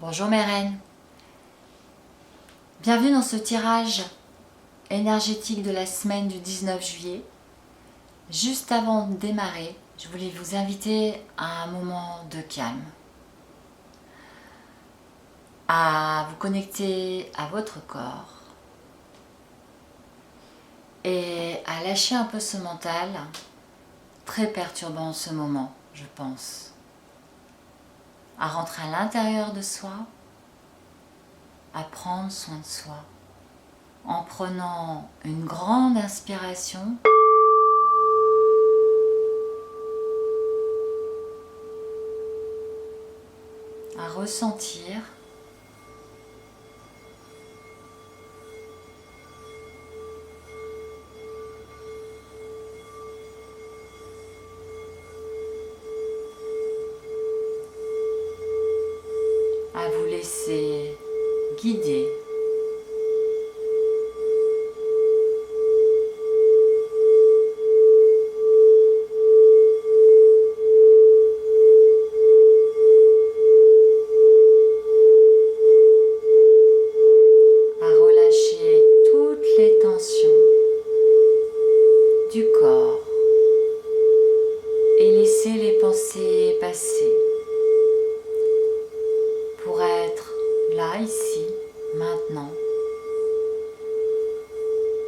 Bonjour mes reines, bienvenue dans ce tirage énergétique de la semaine du 19 juillet. Juste avant de démarrer, je voulais vous inviter à un moment de calme, à vous connecter à votre corps et à lâcher un peu ce mental très perturbant en ce moment, je pense. À rentrer à l'intérieur de soi, à prendre soin de soi, en prenant une grande inspiration à ressentir à vous laisser guider à relâcher toutes les tensions du corps et laisser les pensées passer pour être là, ici, maintenant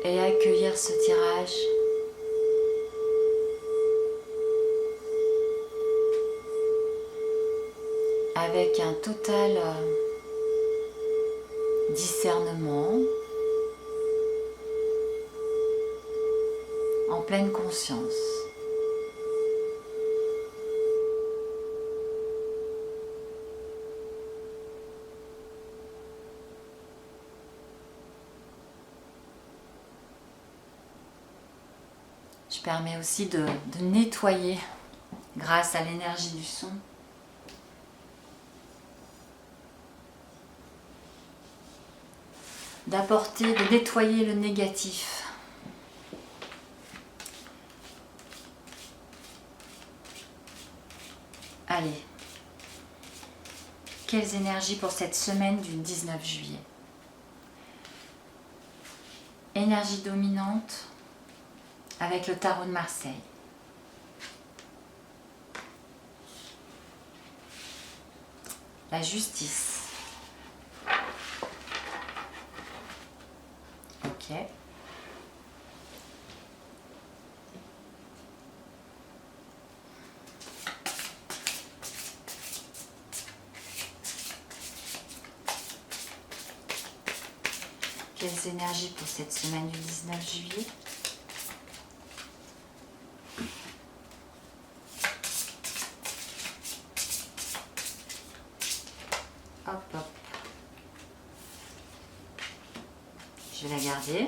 et accueillir ce tirage avec un total discernement, en pleine conscience. Je permets aussi de nettoyer grâce à l'énergie du son. D'apporter, de nettoyer le négatif. Allez, quelles énergies pour cette semaine du 19 juillet? Énergie dominante avec le tarot de Marseille. La justice. Ok. Quelles énergies pour cette semaine du 19 juillet? Hop, hop. Je vais la garder.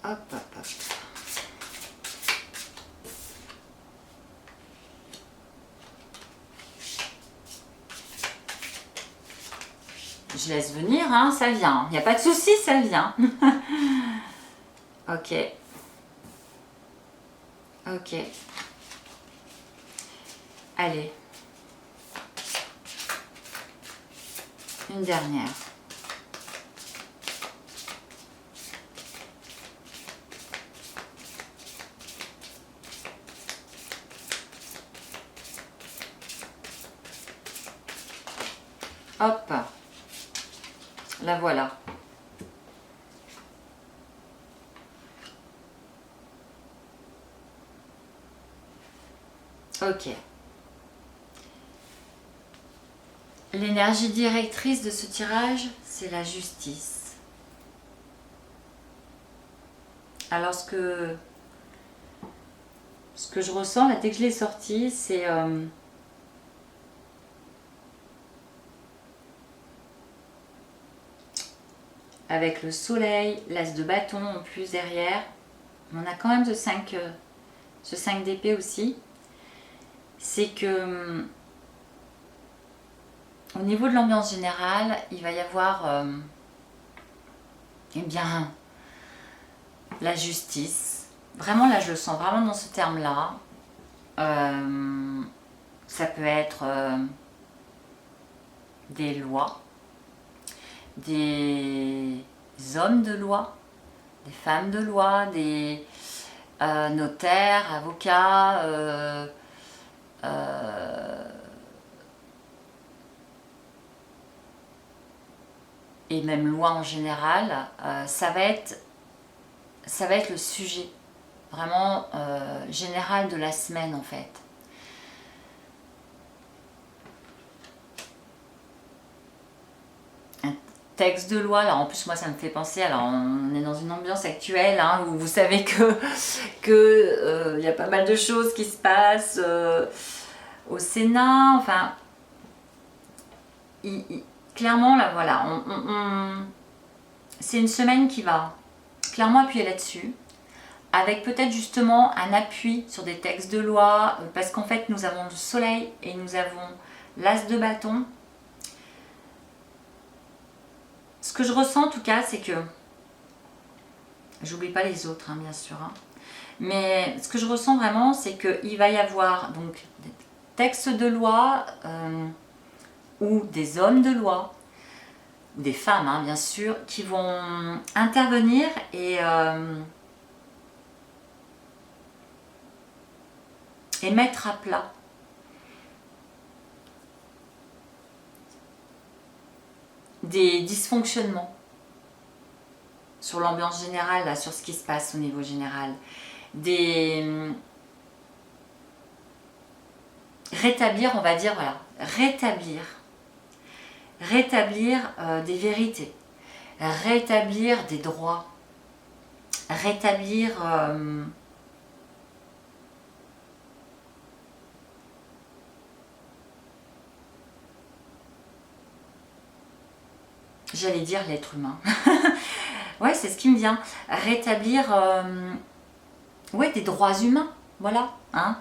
Hop, hop, hop. Je laisse venir, hein, ça vient. Il n'y a pas de souci, ça vient. Ok. Ok. Allez. Une dernière. Hop. La voilà. Ok. L'énergie directrice de ce tirage, c'est la justice. Alors ce que je ressens là, dès que je l'ai sorti, c'est avec le soleil, l'as de bâton en plus derrière, on a quand même ce 5 ce 5 d'épée aussi, c'est que au niveau de l'ambiance générale, il va y avoir eh bien, la justice. Vraiment, là, je le sens vraiment dans ce terme-là. Ça peut être des lois, des hommes de loi, des femmes de loi, des notaires, avocats, et même loi en général, ça va être le sujet vraiment général de la semaine en fait. Texte de loi, là en plus moi ça me fait penser, alors on est dans une ambiance actuelle hein, où vous savez que y a pas mal de choses qui se passent au Sénat, enfin clairement là voilà, c'est une semaine qui va clairement appuyer là-dessus, avec peut-être justement un appui sur des textes de loi, parce qu'en fait nous avons le soleil et nous avons l'as de bâton. Ce que je ressens en tout cas, c'est que, j'oublie pas les autres hein, bien sûr, hein, mais ce que je ressens vraiment, c'est qu'il va y avoir donc des textes de loi ou des hommes de loi, ou des femmes hein, bien sûr, qui vont intervenir et mettre à plat des dysfonctionnements sur l'ambiance générale, là, sur ce qui se passe au niveau général, rétablir, on va dire, voilà, rétablir des vérités, rétablir des droits, rétablir j'allais dire l'être humain. Ouais, c'est ce qui me vient. Rétablir ouais, des droits humains. Voilà. Hein.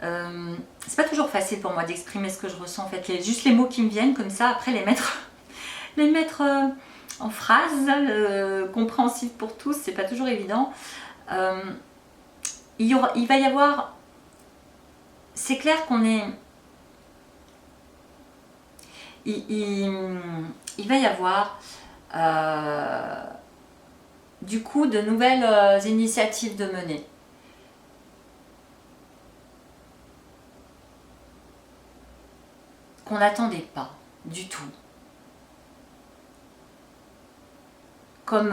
C'est pas toujours facile pour moi d'exprimer ce que je ressens. En fait, juste les mots qui me viennent comme ça, après les mettre en phrases compréhensibles pour tous, c'est pas toujours évident. Il va y avoir... C'est clair qu'on est... Il va y avoir du coup de nouvelles initiatives de mener. Qu'on n'attendait pas du tout. Comme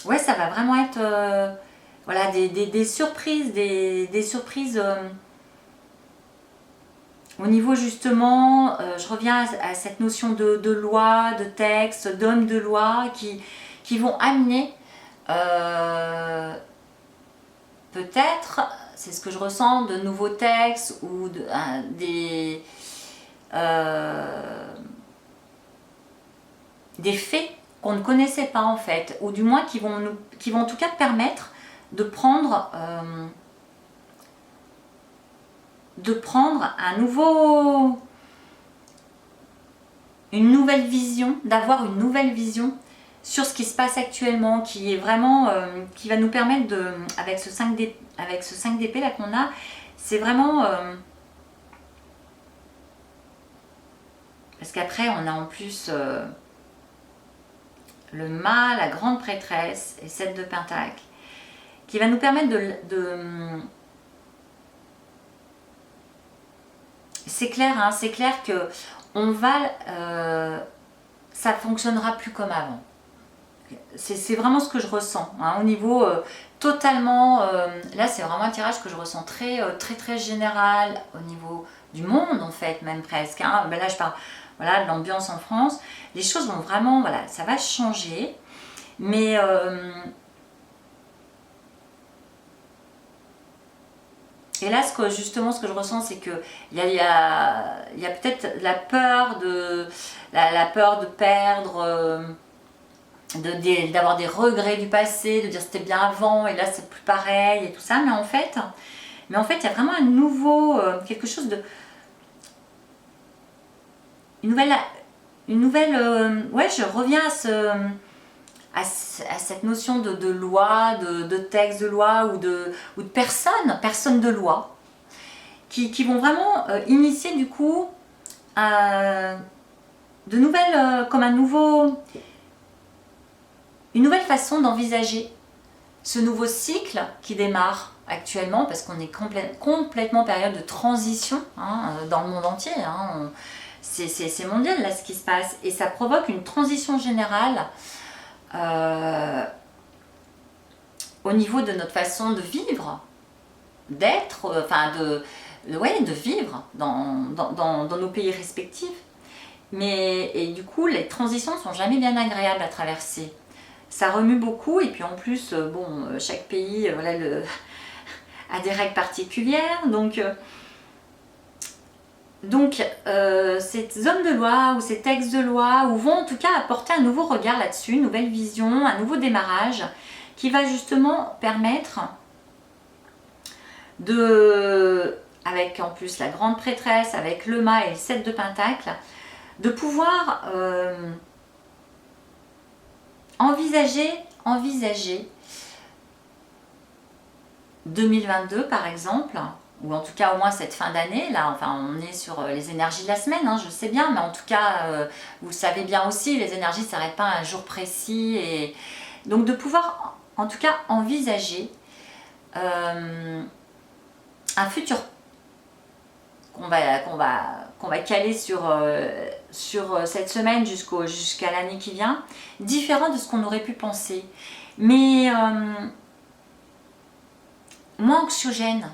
ouais, ça va vraiment être voilà, des surprises, des surprises au niveau justement, je reviens à cette notion de loi, de texte, d'hommes de loi qui vont amener peut-être, c'est ce que je ressens, de nouveaux textes ou des faits qu'on ne connaissait pas en fait, ou du moins qui vont en tout cas permettre de prendre une nouvelle vision, d'avoir une nouvelle vision sur ce qui se passe actuellement, qui est vraiment, qui va nous permettre de, avec ce 5 d'épée là qu'on a, c'est vraiment, parce qu'après on a en plus le mât, la grande prêtresse et 7 de pentacle, qui va nous permettre c'est clair, hein, c'est clair que on va, ça fonctionnera plus comme avant. C'est vraiment ce que je ressens, hein, au niveau totalement, là c'est vraiment un tirage que je ressens très général, au niveau du monde en fait, même presque, hein. Ben là je parle voilà, de l'ambiance en France, les choses vont vraiment, voilà, ça va changer, mais et là, justement, ce que je ressens, c'est qu'il y a peut-être la peur de perdre d'avoir des regrets du passé, de dire c'était bien avant et là c'est plus pareil et tout ça, mais en fait il y a vraiment un nouveau, quelque chose de... Une nouvelle ouais, je reviens à cette notion de loi, de texte de loi ou de personnes de loi, qui vont vraiment initier du coup de nouvelles, comme une nouvelle façon d'envisager ce nouveau cycle qui démarre actuellement, parce qu'on est complètement en période de transition hein, dans le monde entier. Hein, c'est mondial là ce qui se passe, et ça provoque une transition générale au niveau de notre façon de vivre, d'être, enfin de vivre dans nos pays respectifs. Et du coup, les transitions ne sont jamais bien agréables à traverser. Ça remue beaucoup, et puis en plus, bon, chaque pays voilà, a des règles particulières. Donc ces hommes de loi ou ces textes de loi vont en tout cas apporter un nouveau regard là-dessus, une nouvelle vision, un nouveau démarrage qui va justement permettre avec en plus la grande prêtresse, avec le mât et le 7 de Pentacle, de pouvoir envisager 2022 par exemple, ou en tout cas au moins cette fin d'année, là, enfin on est sur les énergies de la semaine, hein, je sais bien, mais en tout cas, vous le savez bien aussi, les énergies ne s'arrêtent pas à un jour précis, et donc de pouvoir en tout cas envisager un futur qu'on va caler sur cette semaine jusqu'à l'année qui vient, différent de ce qu'on aurait pu penser, mais moins anxiogène,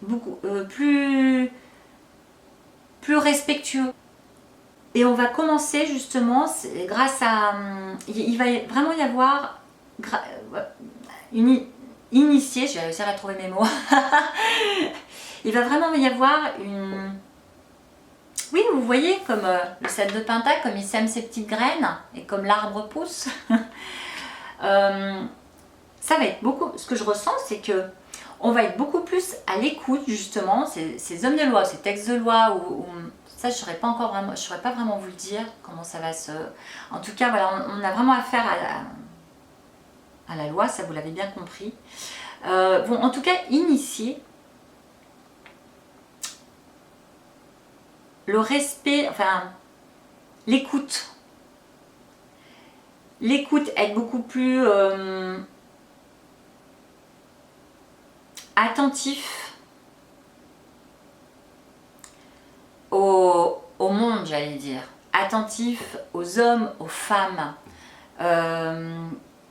beaucoup plus respectueux. Et on va commencer justement, grâce à... il va vraiment y avoir initié, je vais réussir à trouver mes mots, il va vraiment y avoir une... Oui, vous voyez, comme le 7 de Pentacle, comme il sème ses petites graines, et comme l'arbre pousse, ça va être beaucoup... Ce que je ressens, c'est que on va être beaucoup plus à l'écoute, justement, ces hommes de loi, ces textes de loi, ça, je ne saurais pas vraiment vous le dire, comment ça va se... En tout cas, voilà, on a vraiment affaire à la loi, ça vous l'avez bien compris. Vont en tout cas initier le respect, enfin l'écoute. L'écoute, être beaucoup plus attentif au monde, j'allais dire. Attentif aux hommes, aux femmes.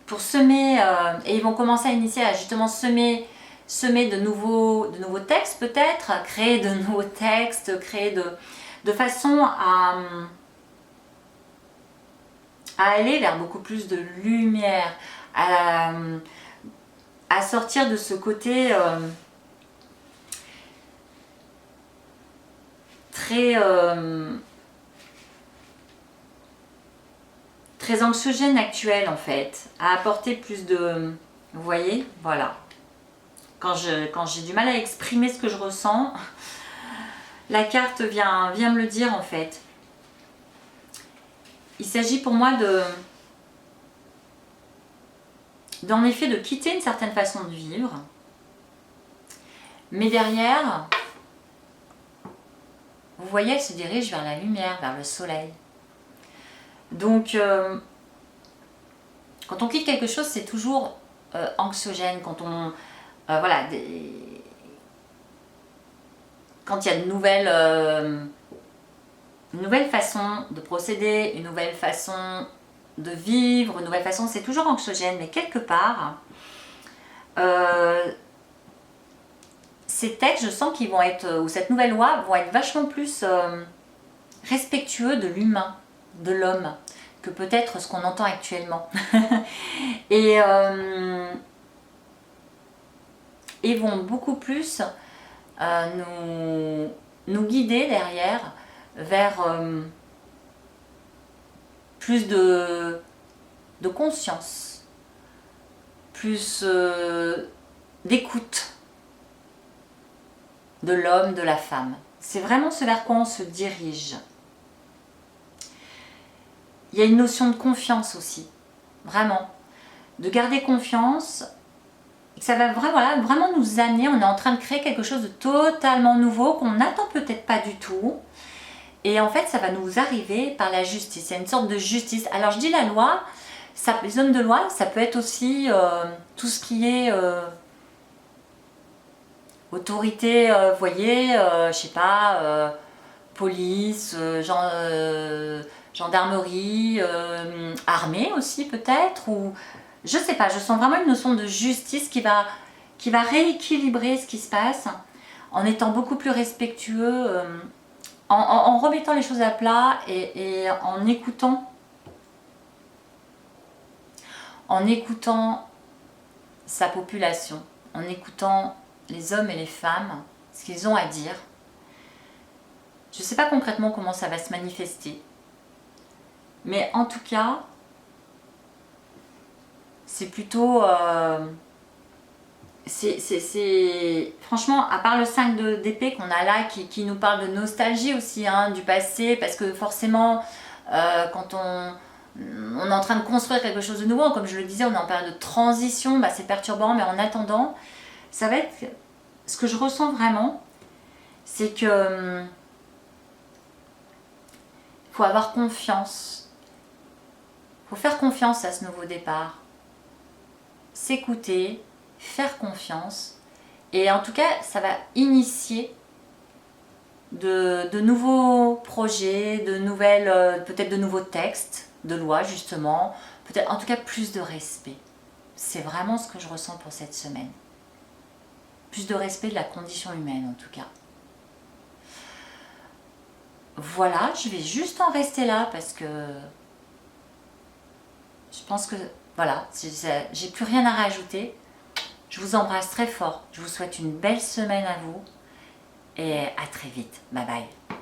Pour semer, et ils vont commencer à initier à justement semer de nouveaux textes peut-être, créer de nouveaux textes, créer de façon à aller vers beaucoup plus de lumière, à sortir de ce côté très anxiogène actuel en fait, à apporter plus de... Vous voyez, voilà. Quand j'ai du mal à exprimer ce que je ressens, la carte vient me le dire en fait. Il s'agit pour moi d'en effet de quitter une certaine façon de vivre, mais derrière, vous voyez, elle se dirige vers la lumière, vers le soleil. Donc, quand on quitte quelque chose, c'est toujours anxiogène. Quand on... voilà, quand il y a de nouvelles façons de procéder, une nouvelle façon de vivre, une nouvelle façon, c'est toujours anxiogène, mais quelque part, ces textes, je sens qu'ils vont être, ou cette nouvelle loi, vont être vachement plus respectueux de l'humain, de l'homme, que peut-être ce qu'on entend actuellement. Et vont beaucoup plus nous guider derrière vers plus de conscience, plus d'écoute de l'homme, de la femme. C'est vraiment ce vers quoi on se dirige. Il y a une notion de confiance aussi, vraiment. De garder confiance, ça va vraiment nous amener, on est en train de créer quelque chose de totalement nouveau qu'on n'attend peut-être pas du tout. Et en fait, ça va nous arriver par la justice. Il y a une sorte de justice. Alors, je dis la loi, les hommes de loi, ça peut être aussi tout ce qui est autorité, vous voyez, je sais pas, police, gendarmerie, armée aussi peut-être, ou je sais pas, je sens vraiment une notion de justice qui va rééquilibrer ce qui se passe en étant beaucoup plus respectueux, en remettant les choses à plat et en écoutant sa population, en écoutant les hommes et les femmes, ce qu'ils ont à dire. Je ne sais pas concrètement comment ça va se manifester, mais en tout cas, c'est plutôt... franchement, à part le 5 d'épée qu'on a là, qui nous parle de nostalgie aussi, hein, du passé, parce que forcément, quand on est en train de construire quelque chose de nouveau, comme je le disais, on est en période de transition, c'est perturbant, mais en attendant, ça va être... Ce que je ressens vraiment, c'est que faut avoir confiance. Il faut faire confiance à ce nouveau départ. S'écouter, faire confiance. Et en tout cas, ça va initier de nouveaux projets, peut-être de nouveaux textes de loi justement. Peut-être, en tout cas, plus de respect. C'est vraiment ce que je ressens pour cette semaine. Plus de respect de la condition humaine en tout cas. Voilà, je vais juste en rester là parce que je pense que voilà, j'ai plus rien à rajouter. Je vous embrasse très fort. Je vous souhaite une belle semaine à vous et à très vite. Bye bye.